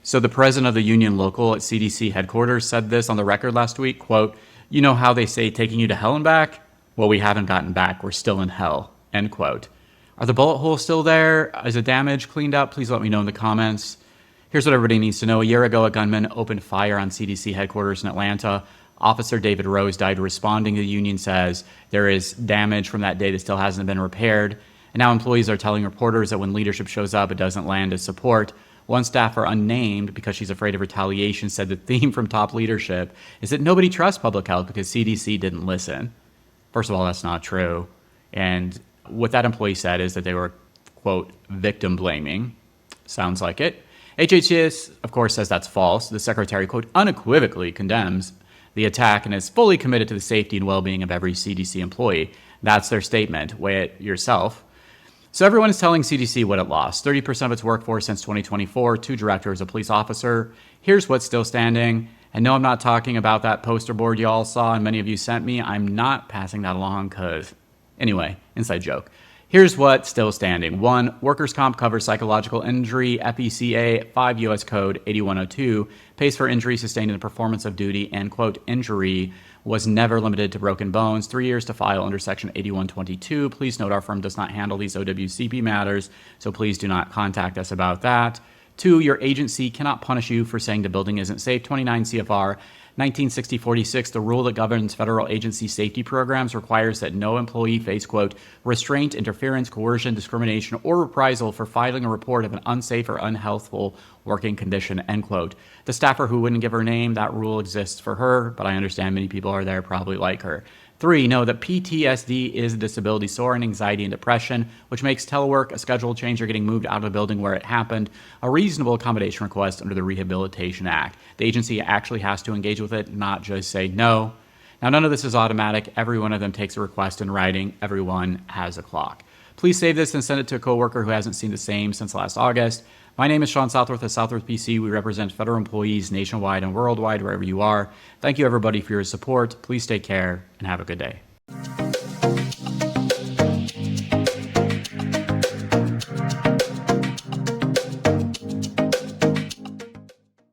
So the president of the union local at CDC headquarters said this on the record last week, quote, "You know how they say taking you to hell and back? Well, we haven't gotten back. We're still in hell," end quote. Are the bullet holes still there? Is the damage cleaned up? Please let me know in the comments. Here's what everybody needs to know. A year ago, a gunman opened fire on CDC headquarters in Atlanta. Officer David Rose died responding. The union says there is damage from that day that still hasn't been repaired. And now employees are telling reporters that when leadership shows up, it doesn't land as support. One staffer, unnamed because she's afraid of retaliation, said the theme from top leadership is that nobody trusts public health because CDC didn't listen. First of all, that's not true. And what that employee said is that they were, quote, victim blaming. Sounds like it. HHS, of course, says that's false. The secretary, quote, unequivocally condemns the attack and is fully committed to the safety and well-being of every CDC employee. That's their statement. Weigh it yourself. So everyone is telling CDC what it lost. 30% of its workforce since 2024, 2 directors, a police officer. Here's what's still standing. And no, I'm not talking about that poster board you all saw and many of you sent me. I'm not passing that along because, anyway, inside joke. Here's what's still standing. 1, workers' comp covers psychological injury. FECA 5 U.S. Code 8102 pays for injury sustained in the performance of duty and, quote, injury was never limited to broken bones. 3 years to file under Section 8122. Please note our firm does not handle these OWCP matters, so please do not contact us about that. 2, your agency cannot punish you for saying the building isn't safe. 29 C.F.R. 1960-46, the rule that governs federal agency safety programs requires that no employee face, quote, restraint, interference, coercion, discrimination, or reprisal for filing a report of an unsafe or unhealthful working condition, end quote. The staffer who wouldn't give her name, that rule exists for her, but I understand many people are there probably like her. 3, know that PTSD is a disability disorder and anxiety and depression, which makes telework, a schedule change, or getting moved out of the building where it happened a reasonable accommodation request under the Rehabilitation Act. The agency actually has to engage with it, not just say no. Now, none of this is automatic. Every one of them takes a request in writing. Everyone has a clock. Please save this and send it to a coworker who hasn't seen the same since last August. My name is Sean Southworth of Southworth PC. We represent federal employees nationwide and worldwide, wherever you are. Thank you, everybody, for your support. Please take care and have a good day.